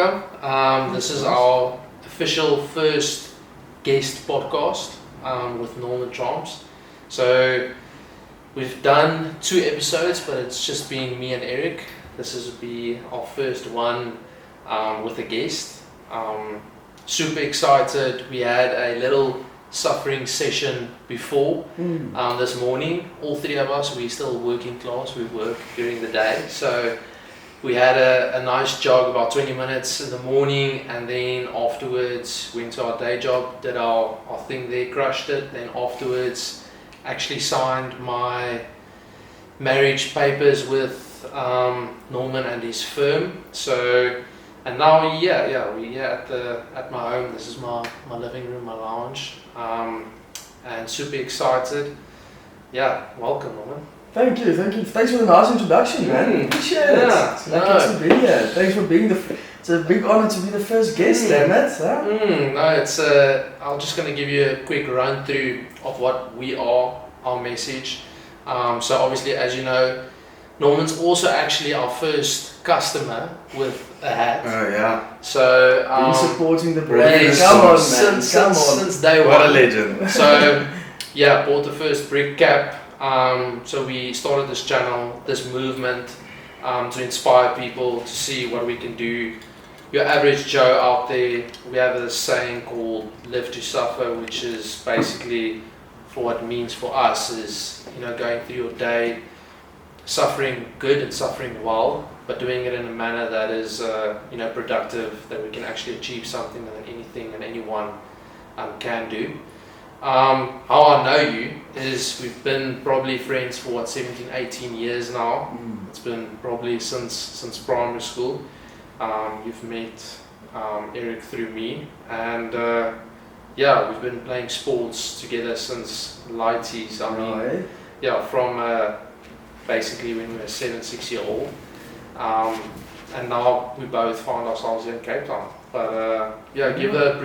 welcome. This is our official first guest podcast with Norman Trahms. So we've done 2 episodes, but it's just been me and Eric. This is be our first one with a guest. Super excited. We had a little suffering session before this morning. All 3 of us, we're still working class. We work during the day. So we had a nice jog, about 20 minutes in the morning, and then afterwards went to our day job, did our thing there, crushed it. Then afterwards actually signed my marriage papers with Norman and his firm. So, and now we're here at my home. This is my living room, my lounge, and super excited. Yeah, welcome, Norman. Thank you. Thanks for the nice introduction, man. Appreciate it. It's lucky to be here. Thanks for being it's a big honor to be the first guest, damn it. Huh? No, it's I'm just going to give you a quick run through of what we are, our message. So obviously, as you know, Norman's also actually our first customer with a hat. Oh yeah. So been supporting the brand. Yes, Come on, man. Since day one. What a legend. So yeah, bought the first brick cap. So we started this channel, this movement, to inspire people to see what we can do. Your average Joe out there, we have this saying called "live to suffer," which is basically, for what it means for us is, going through your day, suffering good and suffering well, but doing it in a manner that is, productive, that we can actually achieve something that anything and anyone can do. How I know you is we've been probably friends for 17, 18 years now. It's been probably since primary school. You've met Eric through me, and we've been playing sports together since lighties. From basically when we were 7, 6 years old, and now we both found ourselves here in Cape Town. But give a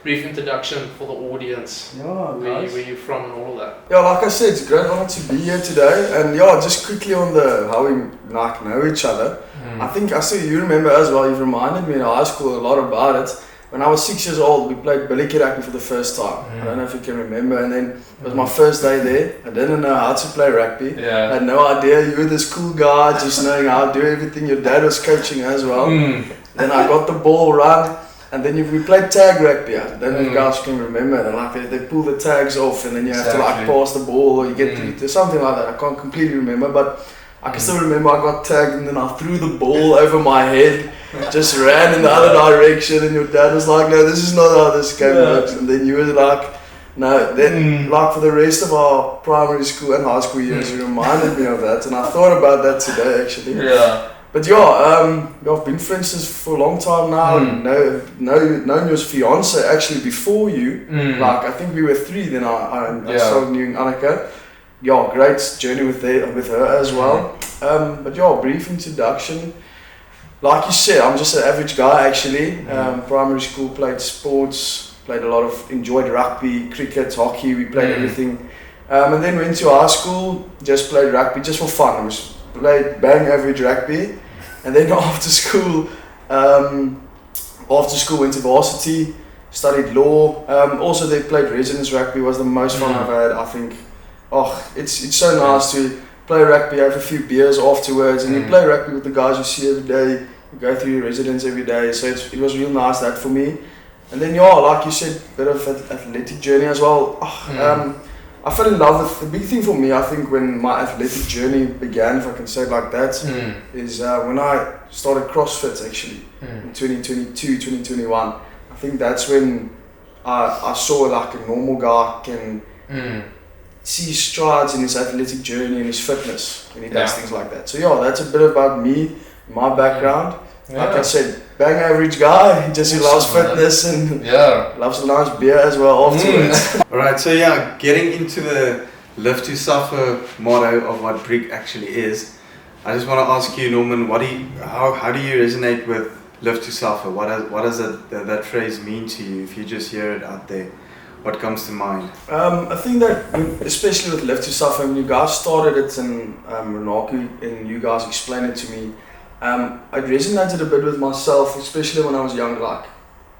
brief introduction for the audience. Where you from and all of that. Yeah, like I said, it's a great honor to be here today. And just quickly on how we know each other. I think I see you remember as well. You've reminded me in high school a lot about it. When I was 6 years old, we played billicky rugby for the first time. I don't know if you can remember. And then it was my first day there. I didn't know how to play rugby. I had no idea. You were this cool guy, just knowing how to do everything. Your dad was coaching as well. Then I got the ball run. And then we played tag rugby. I don't know if you guys can remember. And they pull the tags off, and then you have to pass the ball, or you get to something like that. I can't completely remember, but I can still remember I got tagged, and then I threw the ball over my head, just ran in the other direction, and your dad was like, "No, this is not how this game works." And then you were like, "No." Then for the rest of our primary school and high school years, you reminded me of that, and I thought about that today actually. But I've been friends for a long time now. Known your fiance actually before you. I think we were 3 then. I started knowing Annika. Great journey with her as well. Brief introduction. Like you said, I'm just an average guy actually. Primary school, played sports, enjoyed rugby, cricket, hockey. We played everything. And then went to high school, just played rugby just for fun. Played bang average rugby, and then after school went to varsity, studied law. Also they played residence rugby, was the most fun I've had. I think it's so nice to play rugby, have a few beers afterwards, and you play rugby with the guys you see every day, you go through your residence every day, so it was real nice that for me. And then like you said, a bit of an athletic journey as well. I fell in love with, the big thing for me, I think, when my athletic journey began, if I can say it like that, is when I started CrossFit actually, in 2022, 2021. I think that's when I saw a normal guy can see his strides in his athletic journey and his fitness when he does things like that. So that's a bit about me, my background. Like I said, bang average guy, he loves fitness and loves a nice beer as well afterwards. Alright, so getting into the live to suffer motto of what Brick actually is, I just want to ask you, Norman, how do you resonate with live to suffer? What does that phrase mean to you? If you just hear it out there, what comes to mind? I think that, especially with live to suffer, when you guys started it and Renaku and you guys explained it to me, it resonated a bit with myself, especially when I was young. Like,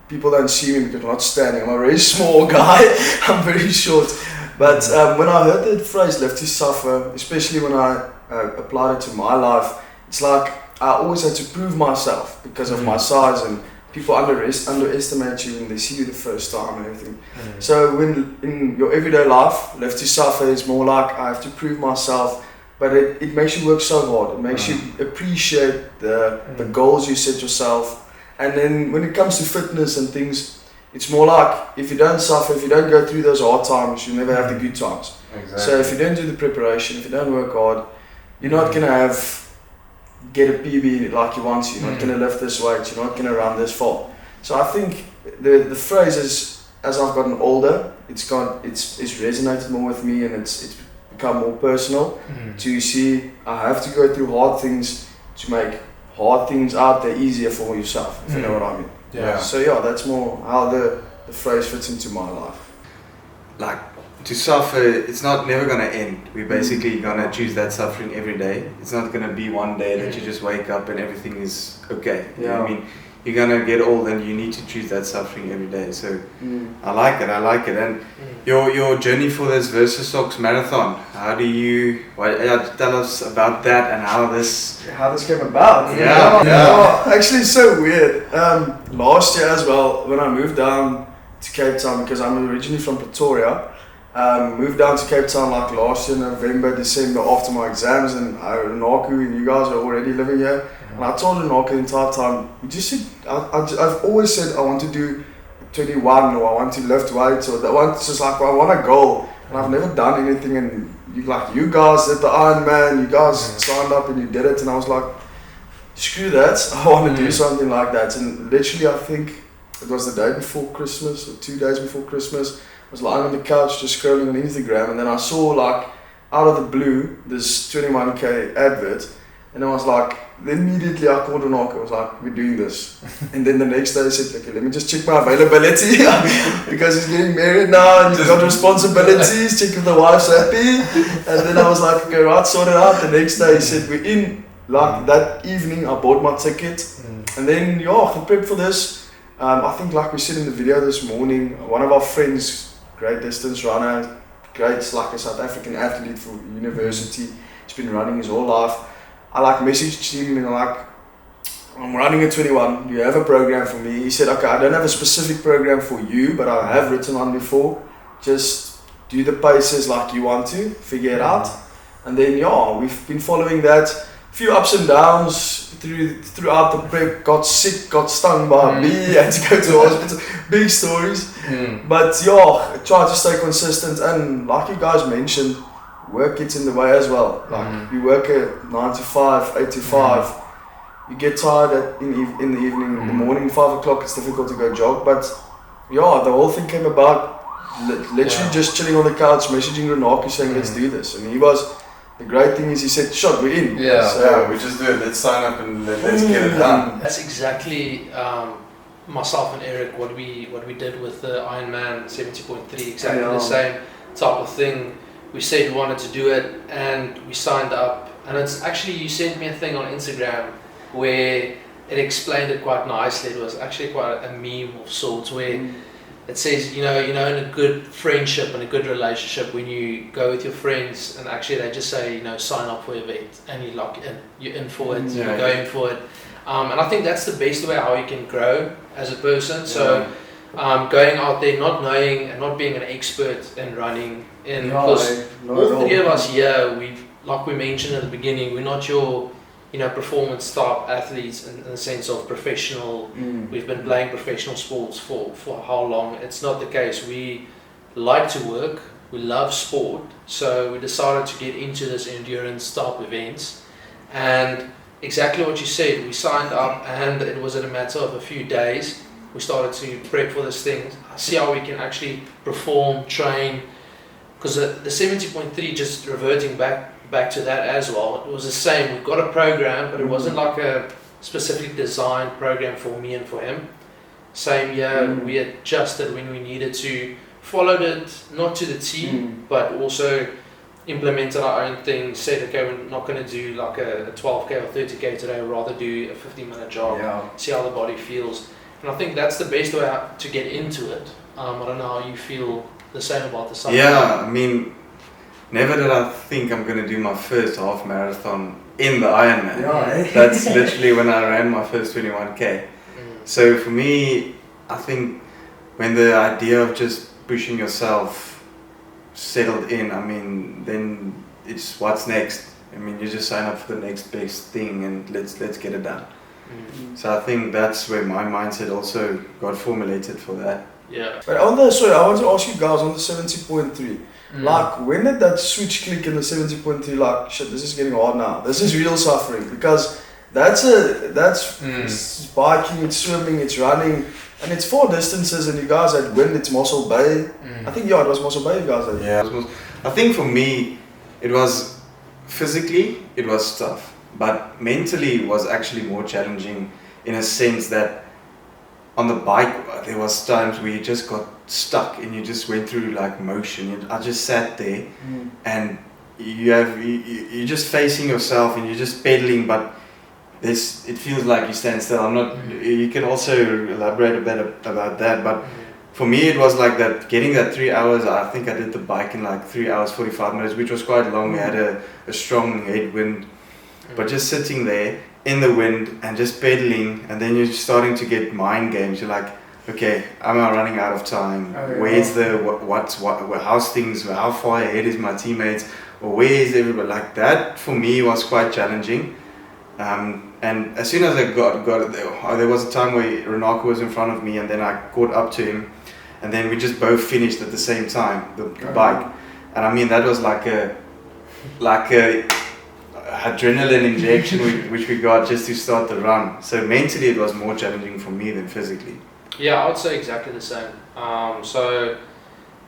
people don't see me because I'm not standing. I'm a very small guy. I'm very short. But when I heard the phrase "live to suffer," especially when I applied it to my life, it's like I always had to prove myself because of my size, and people underestimate you when they see you the first time and everything. So when in your everyday life, live to suffer is more like I have to prove myself. But it makes you work so hard. It makes you appreciate the goals you set yourself. And then when it comes to fitness and things, it's more like if you don't suffer, if you don't go through those hard times, you never have the good times. Exactly. So if you don't do the preparation, if you don't work hard, you're not gonna get a PB like you want to. You're not gonna lift this weight. You're not gonna run this far. So I think the phrase is, as I've gotten older, it's resonated more with me, and it's become more personal. To see I have to go through hard things to make hard things out there easier for yourself, if you know what I mean. Yeah. So yeah, that's more how the phrase fits into my life. Like, to suffer, it's not never gonna end. We're basically gonna choose that suffering every day. It's not gonna be one day that you just wake up and everything is okay. You know what I mean? You're gonna get old and you need to choose that suffering every day. So I like it. And your journey for this Versus Socks marathon, how do you tell us about that and how this came about? Actually, it's so weird. Last year as well, when I moved down to Cape Town, because I'm originally from Pretoria, moved down to Cape Town like last year, November, December, after my exams, and Naku and you guys are already living here. And I told Naku the entire time, I've always said I want to do 21, or I want to lift weights, or that one. It's just like, I want a goal, and I've never done anything. And you guys did the Ironman, you guys signed up and you did it, and I was like, screw that, I want to do something like that. And literally, I think it was the day before Christmas or 2 days before Christmas, I was lying on the couch just scrolling on Instagram, and then I saw, like, out of the blue, this 21k advert, and I was like, immediately I called Naku. I was like, we're doing this. And then the next day I said, okay, let me just check my availability because he's getting married now and he's got responsibilities, check if the wife's happy. And then I was like, okay, right, sort it out. The next day he said, we're in. Like, that evening I bought my ticket, and then to prep for this, I think, like we said in the video this morning, one of our friends, great distance runner, great, like a South African athlete for university, he's been running his whole life. I messaged him and I'm running a 21, do you have a program for me? He said, okay, I don't have a specific program for you, but I have written one before. Just do the paces like you want to, figure it out. And then we've been following that. A few ups and downs throughout the prep, got sick, got stung by a bee, had to go to the hospital, big stories. But try to stay consistent, and like you guys mentioned, work gets in the way as well. Like, you work at 9 to 5, 8 to 5, you get tired in the evening, in the morning, 5 o'clock it's difficult to go jog. But the whole thing came about literally just chilling on the couch, messaging Naku saying let's do this. And the great thing is he said, "Shot, we're in." We just do it. Let's sign up and let's get it done. That's exactly myself and Eric what we did with the Ironman 70.3. Exactly the same type of thing. We said we wanted to do it, and we signed up. And it's actually, you sent me a thing on Instagram where it explained it quite nicely. It was actually quite a meme of sorts where it says, in a good friendship and a good relationship, when you go with your friends and actually they just say, sign up for an event, and you're in for it, you're going for it. And I think that's the best way how you can grow as a person. So going out there, not knowing and not being an expert in running, because all three of us here, like we mentioned at the beginning, we're not your performance type athletes in the sense of professional. We've been playing professional sports for how long? It's not the case. We like to work, we love sport, so we decided to get into this endurance type events. And exactly what you said, we signed up, and it was in a matter of a few days we started to prep for this thing, see how we can actually perform, train, because the 70.3, just reverting back to that as well, it was the same. We got a program, but it wasn't like a specifically designed program for me and for him. Same year, we adjusted when we needed to, followed it not to the T, but also implemented our own thing, said, okay, we're not going to do like a 12k or 30k today, we'd rather do a 15-minute jog, see how the body feels. And I think that's the best way to get into it. I don't know how you feel the same about the cycle. Yeah, I mean, never did I think I'm going to do my first half marathon in the Ironman. Yeah. That's literally when I ran my first 21k. So for me, I think when the idea of just pushing yourself settled in, I mean, then it's what's next. I mean, you just sign up for the next best thing and let's get it done. So I think that's where my mindset also got formulated for that. Yeah. But I want to ask you guys on the 70.3. Like, when did that switch click in the 70.3? Like, shit, this is getting hard now. This is real suffering, because that's it's biking, it's swimming, it's running, and it's 4 distances. And you guys had wind. It's Mossel Bay. I think it was Mossel Bay. You guys had. Yeah. I think for me, it was physically it was tough, but mentally it was actually more challenging in a sense that on the bike there was times where you just got stuck and you just went through like motion. I just sat there and you're just facing yourself and you're just pedaling, but it feels like you stand still. You can also elaborate a bit about that, but for me it was like that, getting that 3 hours. I think I did the bike in like 3 hours 45 minutes, which was quite long. We had a strong headwind, but just sitting there in the wind and just pedaling, and then you're starting to get mind games. You're like, okay, am I running out of time? Where's how's things? How far ahead is my teammates? Or where is everybody? Like that for me was quite challenging. And as soon as I got there was a time where Renako was in front of me, and then I caught up to him, and then we just both finished at the same time, the bike. And I mean, that was like a adrenaline injection which we got just to start the run. So mentally it was more challenging for me than physically. Yeah, I would say exactly the same. So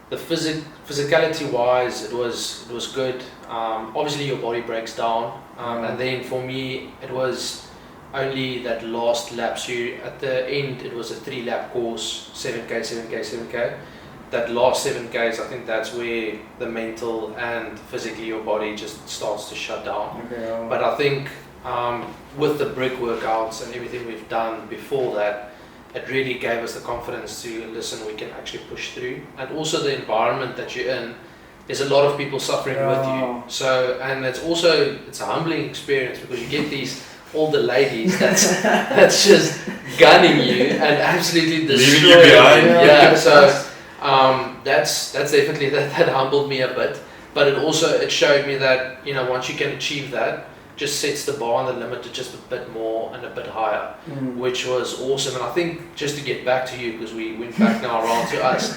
the physicality wise, it was good. Obviously your body breaks down, and then for me it was only that last lap. So at the end it was a 3-lap course, 7k. That last 7Ks, I think that's where the mental and physically your body just starts to shut down. But I think with the brick workouts and everything we've done before that, it really gave us the confidence to listen, we can actually push through. And also the environment that you're in, there's a lot of people suffering with you. So, and it's a humbling experience, because you get these older ladies that's just gunning you and absolutely destroying you. Yeah, so that's definitely that humbled me a bit, but it showed me that, you know, once you can achieve that, just sets the bar and the limit to just a bit more and a bit higher, which was awesome. And I think, just to get back to you, because we went back now around to us,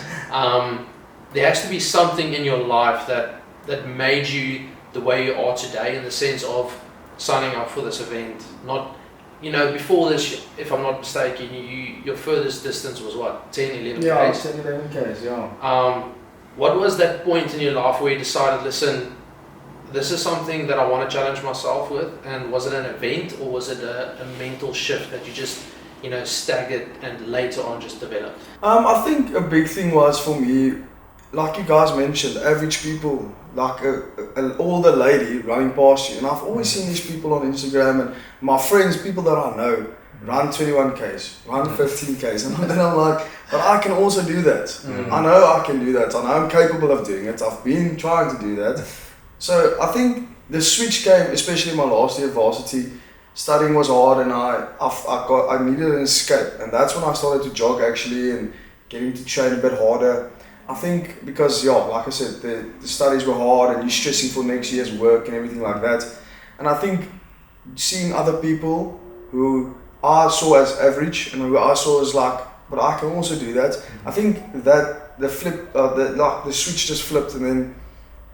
there has to be something in your life that made you the way you are today, in the sense of signing up for this event. Not, you know, before this, if I'm not mistaken, your furthest distance was what, 10, 11 Yeah, Ks? 10, 11 Ks, yeah. What was that point in your life where you decided, listen, this is something that I want to challenge myself with? And was it an event, or was it a mental shift that you just, you know, staggered and later on just developed? I think a big thing was for me, like you guys mentioned, average people, like an older lady running past you. And I've always seen these people on Instagram, and my friends, people that I know, run 21Ks, run 15Ks. And then I'm like, but I can also do that. I know I can do that. I know I'm capable of doing it. I've been trying to do that. So I think the switch came, especially my last year of varsity. Studying was hard, and I needed an escape. And that's when I started to jog, actually, and getting to train a bit harder. I think because, like I said, the studies were hard, and you're stressing for next year's work and everything like that. And I think seeing other people who I saw as average and who I saw as like, but I can also do that. I think that the switch just flipped, and then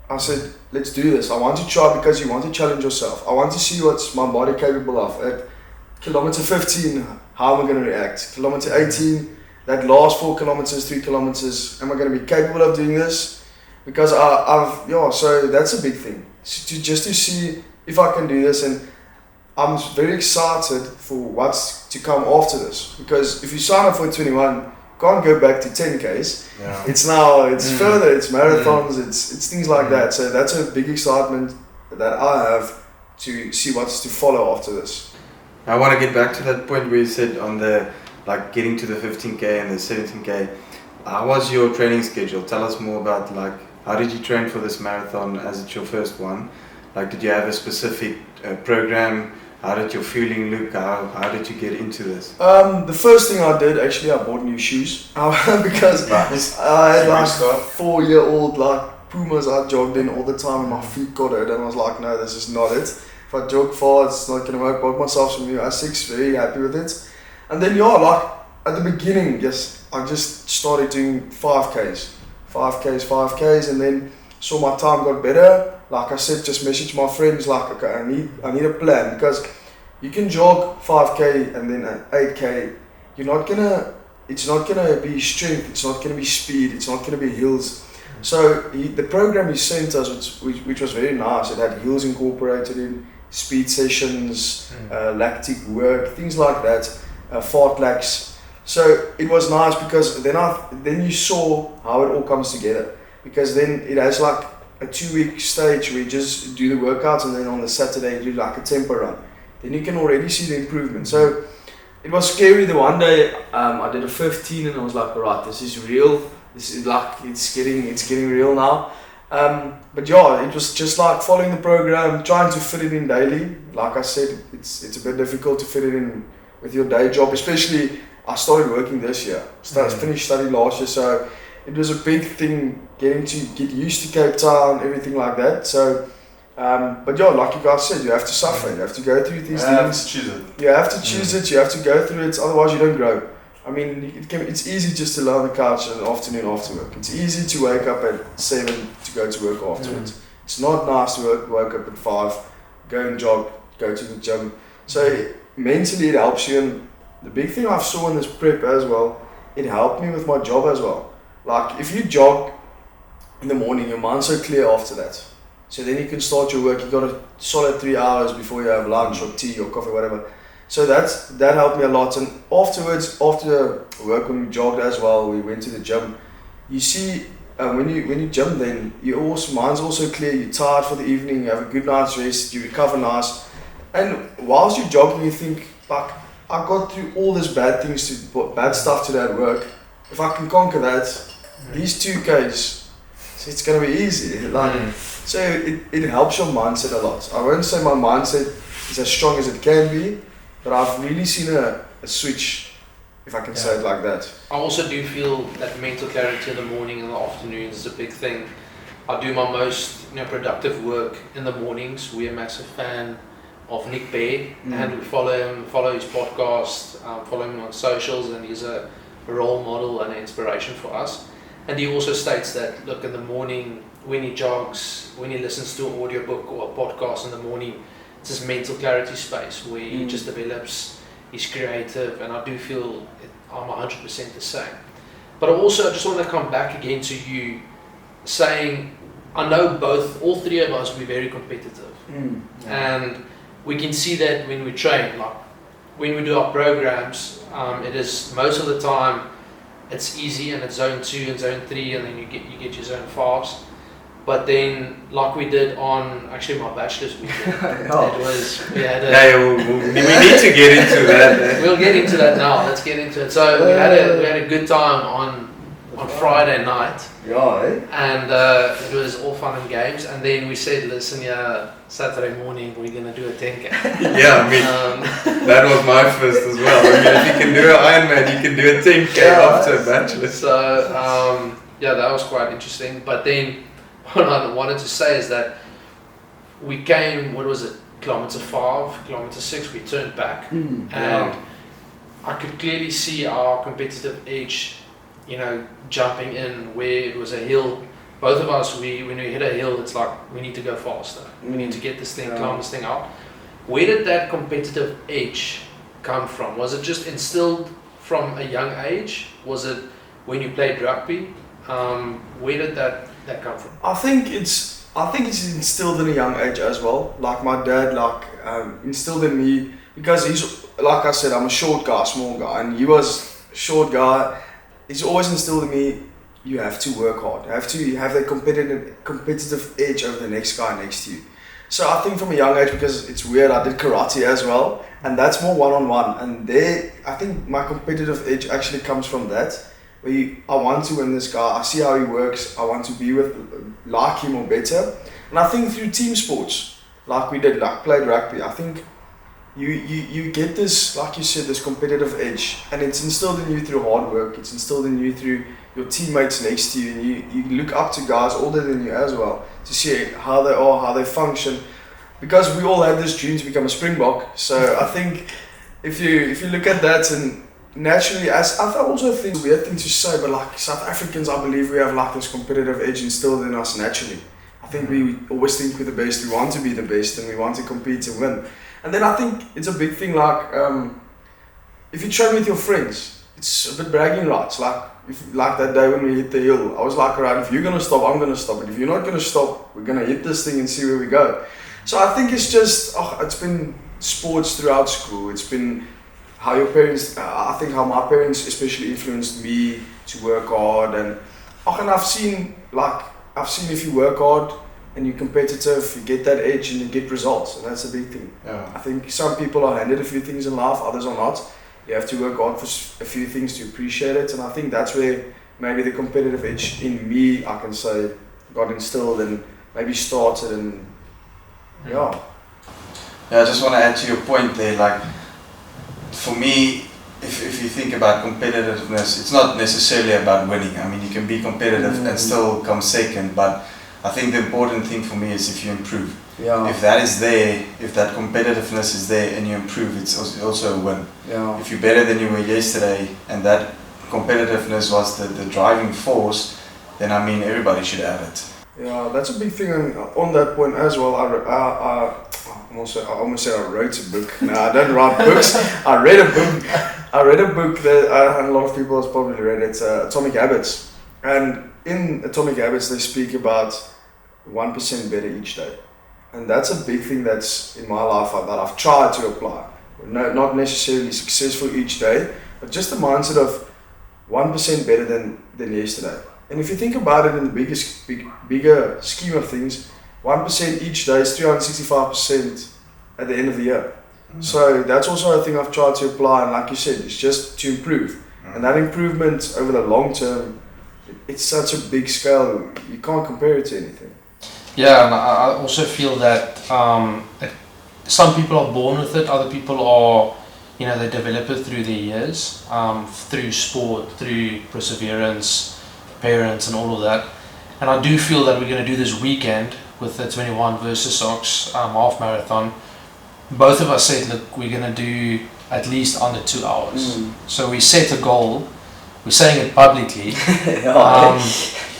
I said, let's do this. I want to try, because you want to challenge yourself. I want to see what's my body capable of. At kilometer 15, how am I going to react? Kilometer 18, that last 4 kilometers, 3 kilometers, am I going to be capable of doing this? Because so that's a big thing. Just to see if I can do this, and I'm very excited for what's to come after this. Because if you sign up for 21, can't go back to 10Ks. Yeah. It's further, it's marathons, it's things like that. So that's a big excitement that I have to see what's to follow after this. I want to get back to that point where you said on the like getting to the 15K and the 17K. How was your training schedule? Tell us more about like how did you train for this marathon as it's your first one? Like did you have a specific program? How did your feeling look? How did you get into this? The first thing I did, actually, I bought new shoes because I had like 4-year-old like Pumas I jogged in all the time and my feet got hurt and I was like, no, this is not it. If I jog far, it's not going to work. Bought myself some new Asics, very happy with it. And then like at the beginning, yes, I just started doing 5Ks, and then saw my time got better. Like I said, just message my friends like, okay, I need a plan, because you can jog 5K and then an 8K. It's not gonna be strength, it's not gonna be speed, it's not gonna be hills. So the program he sent us, which was very nice, it had hills incorporated in, speed sessions, lactic work, things like that, fartleks. So it was nice because then you saw how it all comes together, because then it has like a 2-week stage where you just do the workouts and then on the Saturday you do like a tempo run. Then you can already see the improvement. So it was scary. The one day I did a 15 and I was like, alright, this is real. This is like, it's getting real now. But yeah, it was just like following the program, trying to fit it in daily. Like I said, it's a bit difficult to fit it in with your day job, especially I started working this year. Finished study last year, so it was a big thing getting to get used to Cape Town, everything like that. So, but yeah, like you guys said, you have to suffer. You have to go through these things. You have to choose it. You have to go through it. Otherwise, you don't grow. I mean, it's easy just to lie on the couch in the afternoon after work. It's easy to wake up at 7 to go to work afterwards. It's not nice to wake up at 5, go and jog, go to the gym. So mentally, it helps you. And the big thing I saw in this prep as well, it helped me with my job as well. Like if you jog in the morning, your mind's so clear after that. So then you can start your work. You got a solid 3 hours before you have lunch or tea or coffee, whatever. So that helped me a lot. And afterwards, after work, when we jogged as well, we went to the gym. You see, when you gym, then mind's also clear. You're tired for the evening. You have a good night's rest. You recover nice. And whilst you're jogging, you think, like, I got through all this bad stuff today at work. If I can conquer that, these 2Ks, it's gonna be easy. So it helps your mindset a lot. I won't say my mindset is as strong as it can be, but I've really seen a switch, if I can say it like that. I also do feel that mental clarity in the morning and the afternoons is a big thing. I do my most productive work in the mornings. We're a massive fan of Nick Bear, and we follow him, follow his podcast, follow him on socials, and he's a role model and an inspiration for us. And he also states that, look, in the morning, when he jogs, when he listens to an audiobook or a podcast in the morning, it's this mental clarity space where he just develops, he's creative, and I do feel I'm 100% the same. But I just want to come back again to you saying, I know all three of us, we're very competitive. And we can see that when we train, like when we do our programs, it is most of the time it's easy and it's zone 2 and zone 3, and then you get your zone 5s. But then, like we did on actually my bachelor's weekend, we need to get into that. We'll get into that now. Let's get into it. So we had a good time on Friday night. And it was all fun and games. And then we said, listen, Saturday morning we're gonna do a 10K. That was my first as well. I mean, if you can do an Ironman, you can do a 10K after a bachelor. So that was quite interesting. But then what I wanted to say is that we came, kilometer 5, kilometer 6, we turned back, and I could clearly see our competitive edge, jumping in where it was a hill. Both of us, when we hit a hill, it's like we need to go faster. We need to get this thing, climb this thing out. Where did that competitive edge come from? Was it just instilled from a young age? Was it when you played rugby? Where did that come from? I think it's instilled in a young age as well. Like my dad, instilled in me, because he's, like I said, I'm a short guy, small guy, and he was a short guy. it's always instilled in me, you have to work hard. You have to have that competitive edge over the next guy next to you. So I think from a young age, because it's weird, I did karate as well, and that's more one-on-one. And there, I think my competitive edge actually comes from that. I want to win this guy, I see how he works, I want to be like him or better. And I think through team sports, like we did, like played rugby, I think you get this, like you said, this competitive edge, and it's instilled in you through hard work, it's instilled in you through your teammates next to you, and you look up to guys older than you as well, to see how they are, how they function, because we all had this dream to become a Springbok. So I think if you look at that, and naturally, as I also think it's a weird thing to say, but like South Africans, I believe we have like this competitive edge instilled in us naturally. I think we always think we're the best, we want to be the best, and we want to compete and win. And then I think it's a big thing, like if you train with your friends, it's a bit bragging rights. Like that day when we hit the hill, I was like, alright, if you're gonna stop, I'm gonna stop. But if you're not gonna stop, we're gonna hit this thing and see where we go. So I think it's just, it's been sports throughout school. It's been how your parents, I think how my parents especially influenced me to work hard. And I've seen if you work hard and you're competitive, you get that edge and you get results, and that's a big thing. Yeah. I think some people are handed a few things in life, others are not. You have to work hard for a few things to appreciate it, and I think that's where maybe the competitive edge in me, I can say, got instilled and maybe started, and yeah. Yeah, I just want to add to your point there, like, for me, if you think about competitiveness, it's not necessarily about winning. I mean, you can be competitive and still come second, but I think the important thing for me is if you improve. Yeah. If that is there, if that competitiveness is there and you improve, it's also a win. Yeah. If you're better than you were yesterday and that competitiveness was the driving force, then I mean everybody should have it. Yeah, that's a big thing. And on that point as well, I almost said I wrote a book. No, I don't write books. I read a book that and a lot of people have probably read. It's Atomic Habits. And in Atomic Habits, they speak about 1% better each day. And that's a big thing that's in my life that I've tried to apply. No, not necessarily successful each day, but just the mindset of 1% better than yesterday. And if you think about it in the bigger scheme of things, 1% each day is 365% at the end of the year. So that's also a thing I've tried to apply, and like you said, it's just to improve. And that improvement over the long term, it's such a big scale, you can't compare it to anything. Yeah, and I also feel that some people are born with it, other people are, they develop it through their years, through sport, through perseverance, parents and all of that. And I do feel that we're going to do this weekend with the 21 versus Ox half marathon. Both of us said, look, we're going to do at least under 2 hours. So we set a goal. We're saying it publicly.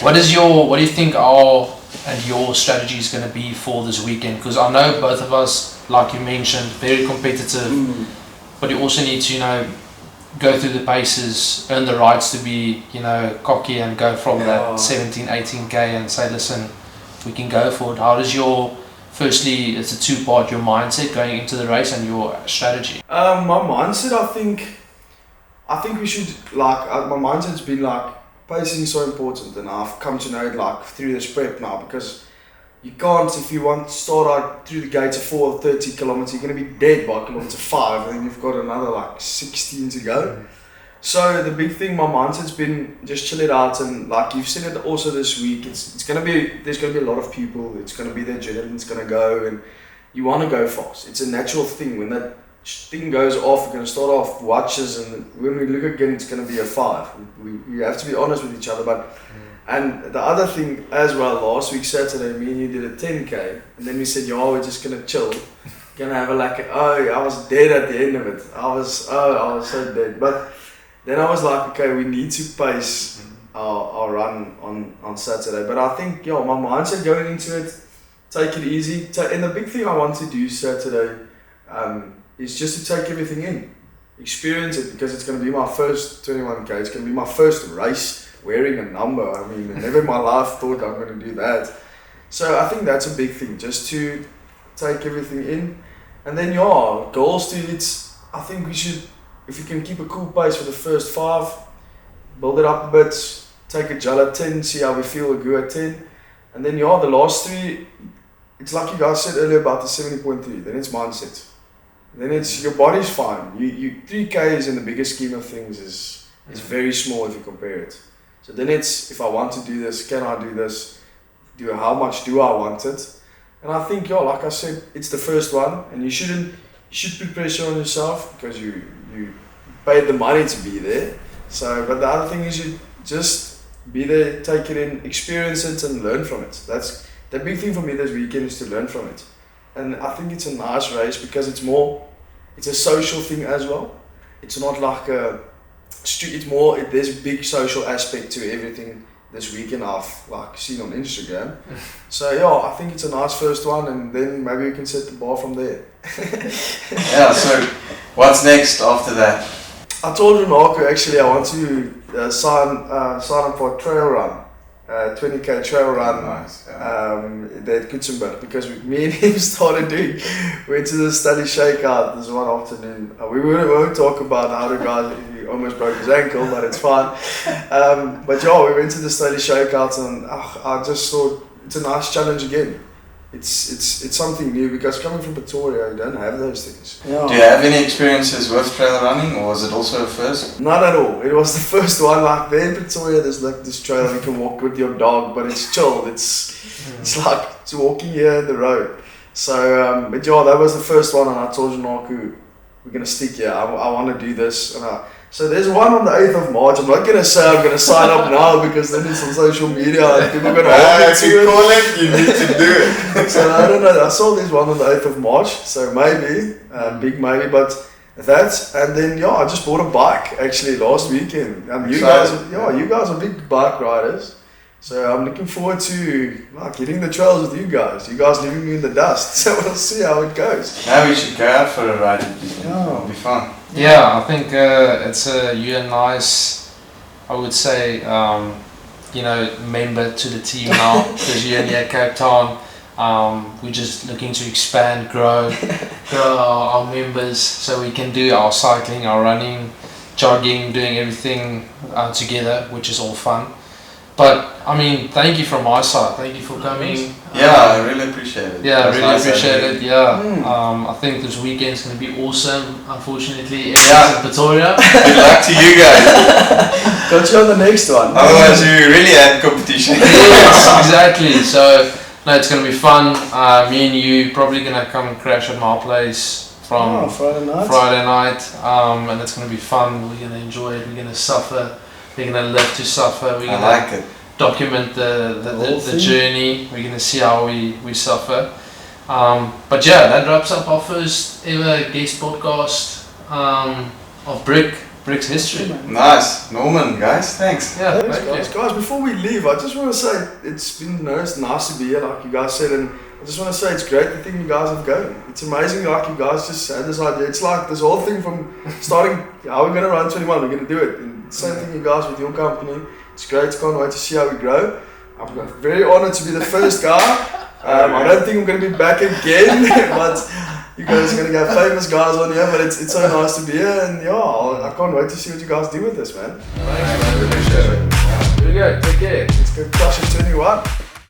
What do you think our and your strategy is going to be for this weekend? Because I know both of us, like you mentioned, very competitive, but you also need to, go through the paces, earn the rights to be, cocky and go from that 17, 18k and say, listen, we can go for it. How does firstly, it's a two-part, your mindset going into the race and your strategy? My mindset, I think we should, my mindset's been pacing is so important, and I've come to know it through this prep now, because you can't, if you want to start out through the gates of 4 or 30 kilometers, you're going to be dead by kilometer 5, and then you've got another 16 to go. So the big thing, my mindset's been just chill it out, and like you've said it also this week, there's going to be a lot of people, it's going to be the adrenaline's going to go, and you want to go fast. It's a natural thing. When that thing goes off, we're going to start off watches, and when we look again, it's going to be a 5. We have to be honest with each other. But and the other thing as well, last week Saturday, me and you did a 10k, and then we said, we're just going to chill, gonna have I was dead at the end of it. I was so dead. But then I was like, okay, we need to pace our run on Saturday. But I think my mindset going into it, take it easy. And the big thing I want to do Saturday is just to take everything in, experience it, because it's going to be my first 21k. It's going to be my first race wearing a number. I mean, never in my life thought I'm going to do that. So I think that's a big thing, just to take everything in. And then goals to it. I think we should, if you can keep a cool pace for the first 5, build it up a bit, take a gel at 10, see how we feel, a go at 10. And then, the last 3, it's like you guys said earlier about the 70.3, then it's mindset. Then it's, your body's fine. 3K is in the bigger scheme of things is very small if you compare it. So then it's, if I want to do this, can I do this? How much do I want it? And I think, like I said, it's the first one, and you should put pressure on yourself because you paid the money to be there. So, but the other thing is you just be there, take it in, experience it, and learn from it. That's the big thing for me this weekend, is to learn from it. And I think it's a nice race because it's a social thing as well. It's not like there's a big social aspect to everything this weekend I've seen on Instagram. So I think it's a nice first one, and then maybe we can set the bar from there. Yeah, so what's next after that? I told Renato actually I want to sign up for a trail run. 20k trail run. Nice. At Kutsenberg, because me and him went to the study shakeout this one afternoon. We won't talk about how the guy he almost broke his ankle, but it's fine. But we went to the study shakeout, and I just thought it's a nice challenge again. It's something new because coming from Pretoria, you don't have those things. Yeah. Do you have any experiences with trail running, or was it also a first? Not at all. It was the first one. Like there in Pretoria, there's like this trail you can walk with your dog, but it's chilled. It's like it's walking here in the road. So, but that was the first one, and I told Renato, we're gonna stick here. I want to do this. So there's one on the 8th of March. I'm not going to say I'm going to sign up now because then it's on social media and people are going to hold me to it. Call it, you need to do it. So I don't know. I saw there's one on the 8th of March. So maybe, big maybe, but that. And then, I just bought a bike actually last weekend. You guys are big bike riders. So I'm looking forward to hitting the trails with you guys. You guys leaving me in the dust. So we'll see how it goes. Now we should go out for a ride. It'll be fun. Yeah, I think it's a nice, I would say, member to the team now because you're here at Cape Town. We're just looking to expand, grow our members so we can do our cycling, our running, jogging, doing everything together, which is all fun. But I mean, thank you from my side. Thank you for coming. Yeah, I really appreciate it. Yeah, I really appreciate it. Yeah, I think this weekend's going to be awesome. Unfortunately, it's in Pretoria. Good luck to you guys. Got you on the next one. Otherwise, you really had competition. Yes, exactly. So no, it's going to be fun. Me and you probably going to come and crash at my place from Friday night. And it's going to be fun. We're going to enjoy it. We're going to suffer. We're going to live to suffer. We're going to document the journey. We're going to see how we suffer. But that wraps up our first ever guest podcast of Brick's history. Nice. Norman, guys, thanks. Yeah, thanks, guys. Before we leave, I just want to say it's been nice to be here, like you guys said, and I just want to say it's great the thing you guys have going. It's amazing, like you guys just had this idea. It's like this whole thing from starting, how we're going to run 21, we're going to do it. And same thing you guys with your company. It's great, can't wait to see how we grow. I'm very honoured to be the first guy. I don't think I'm going to be back again, but you guys are going to get famous guys on here, but it's so nice to be here, and I can't wait to see what you guys do with this, man. Thanks, man. Appreciate it. Here we go, take care. Let's go crush it 21.